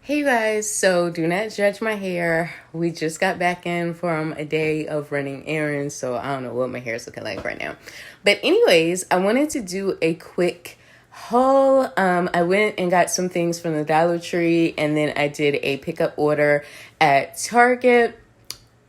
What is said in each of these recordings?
Hey you guys, so do not judge my hair. We just got back in from a day of running errands, so I don't know what my hair is looking like right now. But anyways, I wanted to do a quick haul. I went and got some things from the Dollar Tree, and then I did a pickup order at Target.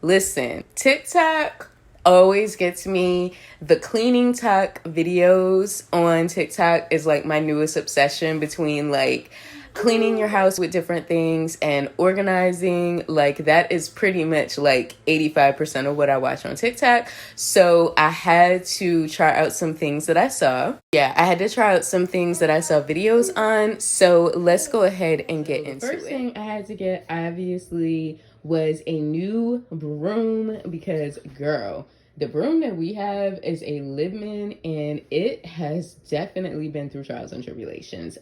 Listen, TikTok always gets me. The cleaning talk videos on TikTok is like my newest obsession between like cleaning your house with different things and organizing. Like that is pretty much like 85% of what I watch on TikTok. So I had to try out some things that I saw. Yeah, I had to try out some things that I saw videos on. So let's go ahead and get into it. First thing I had to get, obviously, was a new broom because, girl, the broom that we have is a Libman and it has definitely been through trials and tribulations.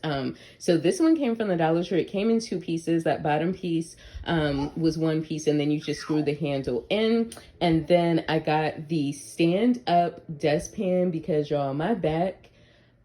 So this one came from the Dollar Tree. It came in two pieces. That bottom piece was one piece, and then you just screw the handle in. And then I got the stand-up dustpan because, y'all, my back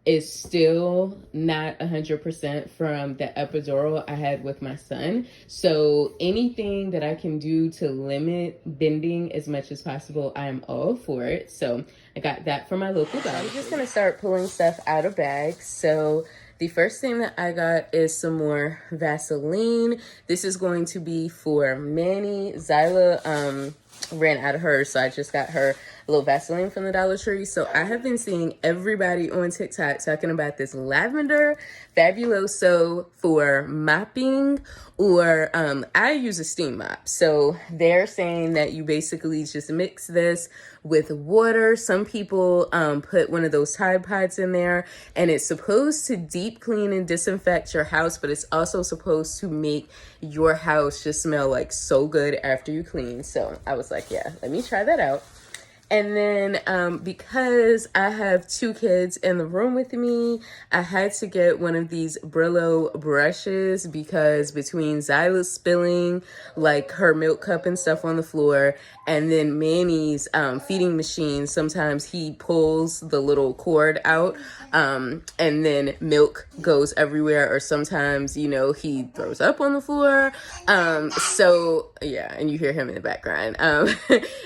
is still not 100% from the epidural I had with my son. So anything that I can do to limit bending as much as possible, I am all for it. So I got that from my local Dollar Tree. I'm just gonna start pulling stuff out of bags. So the first thing that I got is some more Vaseline. This is going to be for Manny. Zyla ran out of hers, so I just got her a little Vaseline from the Dollar Tree. So I have been seeing everybody on TikTok talking about this lavender fabuloso for mopping, or I use a steam mop. So they're saying that you basically just mix this with water. Some people put one of those Tide Pods in there, and it's supposed to deep clean and disinfect your house, but it's also supposed to make your house just smell like so good after you clean. So I was like, yeah, let me try that out. And then because I have two kids in the room with me, I had to get one of these Brillo brushes because between Zyla spilling like her milk cup and stuff on the floor, and then Manny's feeding machine, sometimes he pulls the little cord out and then milk goes everywhere, or sometimes, you know, he throws up on the floor. So yeah, and you hear him in the background.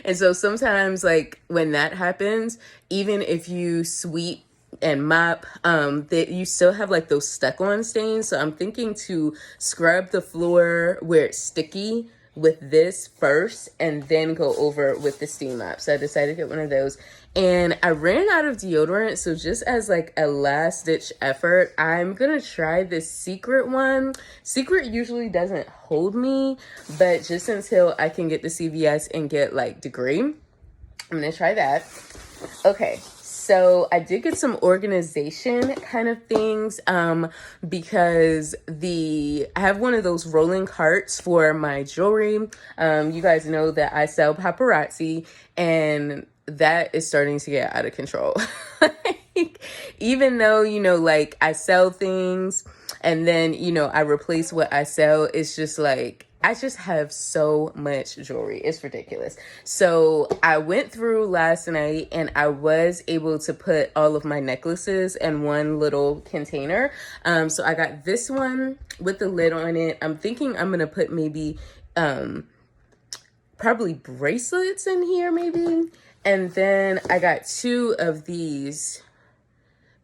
And so sometimes, like, when that happens, even if you sweep and mop, that you still have like those stuck on stains. So I'm thinking to scrub the floor where it's sticky with this first and then go over with the steam mop. So I decided to get one of those, and I ran out of deodorant. So just as like a last ditch effort, I'm gonna try this Secret one. Secret usually doesn't hold me, but just until I can get the CVS and get like Degree, I'm gonna try that. Okay, so I did get some organization kind of things because I have one of those rolling carts for my jewelry. You guys know that I sell paparazzi, and that is starting to get out of control. Like, even though, you know, like I sell things and then, you know, I replace what I sell, it's just like, I just have so much jewelry. It's ridiculous. So I went through last night and I was able to put all of my necklaces in one little container. So I got this one with the lid on it. I'm thinking I'm going to put maybe probably bracelets in here maybe. And then I got two of these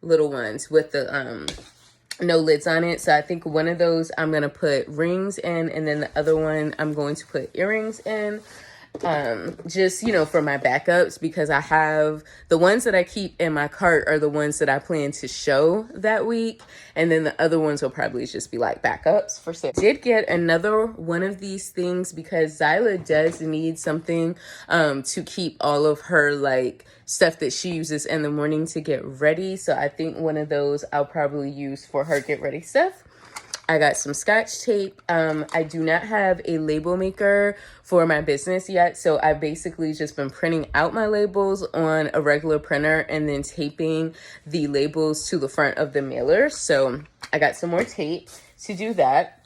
little ones with the no lids on it. So I think one of those I'm gonna put rings in, and then the other one I'm going to put earrings in, just, you know, for my backups, because I have the ones that I keep in my cart are the ones that I plan to show that week, and then the other ones will probably just be like backups for sale. Did get another one of these things because Zyla does need something to keep all of her like stuff that she uses in the morning to get ready. So I think one of those I'll probably use for her get ready stuff. I got some Scotch tape. I do not have a label maker for my business yet, so I've basically just been printing out my labels on a regular printer and then taping the labels to the front of the mailer. So I got some more tape to do that.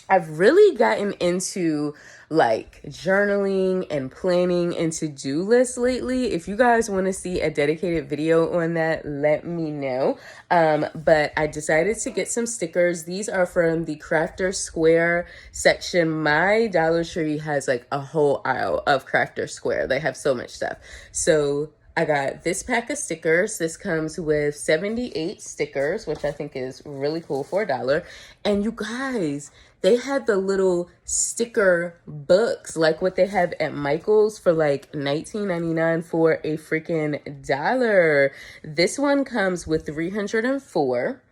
I've really gotten into like journaling and planning and to-do lists lately. If you guys want to see a dedicated video on that, let me know. But I decided to get some stickers. These are from the Crafter Square section. My Dollar Tree has like a whole aisle of Crafter Square. They have so much stuff. So I got this pack of stickers. This comes with 78 stickers, which I think is really cool for $1. And you guys, they had the little sticker books like what they have at Michael's for like $19.99 for a freaking $1. This one comes with 304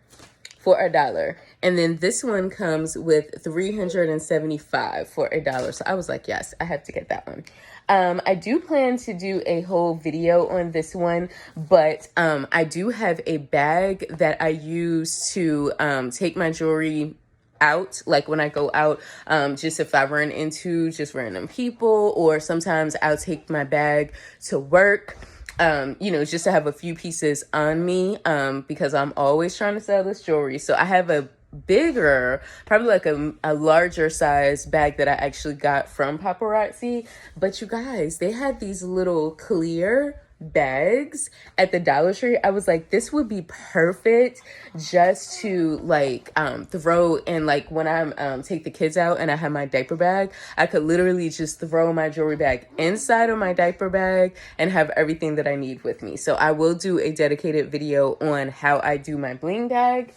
for $1. And then this one comes with 375 for $1. So I was like, yes, I have to get that one. I do plan to do a whole video on this one, but I do have a bag that I use to take my jewelry out, like when I go out, just if I run into just random people, or sometimes I'll take my bag to work, just to have a few pieces on me, because I'm always trying to sell this jewelry. So I have a bigger, probably like a larger size bag that I actually got from Paparazzi. But you guys, they had these little clear bags at the Dollar Tree. I was like, this would be perfect just to like throw in, like when I take the kids out and I have my diaper bag, I could literally just throw my jewelry bag inside of my diaper bag and have everything that I need with me. So I will do a dedicated video on how I do my bling bag.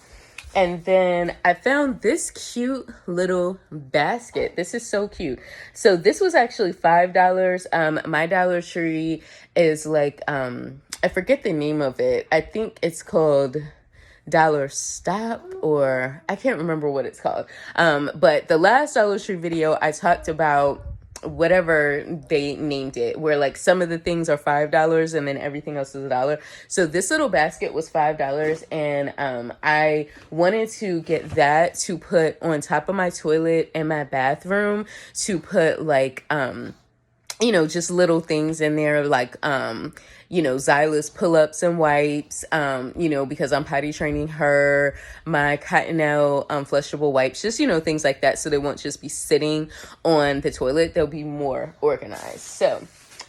And then I found this cute little basket. This is so cute. So this was actually $5. My Dollar Tree is like, I forget the name of it. I think it's called Dollar Stop, or I can't remember what it's called. But the last Dollar Tree video, I talked about whatever they named it, where like some of the things are $5 and then everything else is $1. So this little basket was $5, and I wanted to get that to put on top of my toilet in my bathroom, to put like just little things in there, like Zyla's pull-ups and wipes, because I'm potty training her, my Cottonelle flushable wipes, just, things like that. So they won't just be sitting on the toilet. They'll be more organized. So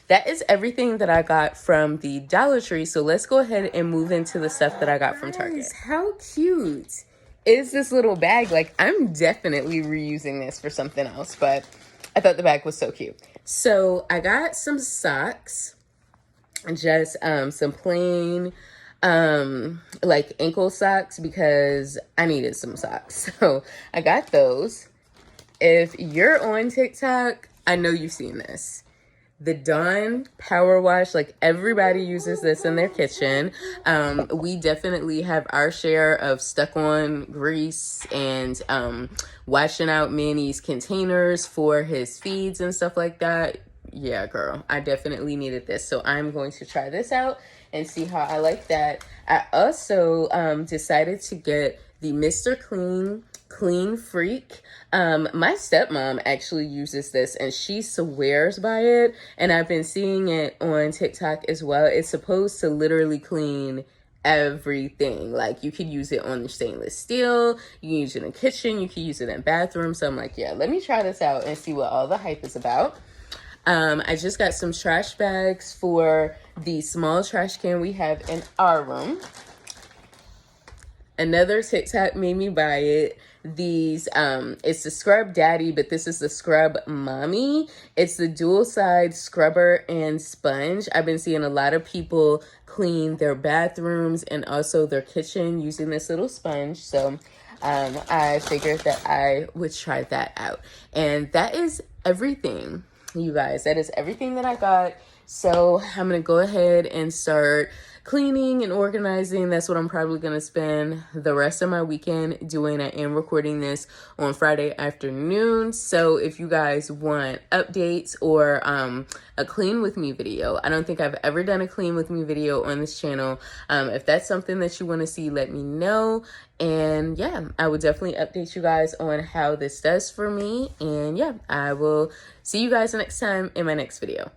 that is everything that I got from the Dollar Tree. So let's go ahead and move into the stuff that I got from Target. How cute is this little bag? Like, I'm definitely reusing this for something else, but I thought the bag was so cute. So I got some socks, just some plain like ankle socks, because I needed some socks. So I got those. If you're on TikTok, I know you've seen this. The Dawn Power Wash, like everybody uses this in their kitchen. We definitely have our share of stuck on grease and washing out Manny's containers for his feeds and stuff like that. Yeah, girl, I definitely needed this. So I'm going to try this out and see how I like that. I also decided to get the Mr. Clean Freak. My stepmom actually uses this and she swears by it, and I've been seeing it on TikTok as well. It's supposed to literally clean everything. Like, you could use it on the stainless steel, you can use it in the kitchen, you can use it in bathrooms. So I'm like, yeah, let me try this out and see what all the hype is about. I just got some trash bags for the small trash can we have in our room. Another TikTok made me buy it. These, it's the Scrub Daddy, but this is the Scrub Mommy. It's the dual side scrubber and sponge. I've been seeing a lot of people clean their bathrooms and also their kitchen using this little sponge. So I figured that I would try that out. And that is everything, you guys. That is everything that I got. So I'm going to go ahead and start cleaning and organizing. That's what I'm probably going to spend the rest of my weekend doing. I am recording this on Friday afternoon. So if you guys want updates or a clean with me video, I don't think I've ever done a clean with me video on this channel. If that's something that you want to see, let me know. And yeah, I will definitely update you guys on how this does for me. And yeah, I will see you guys next time in my next video.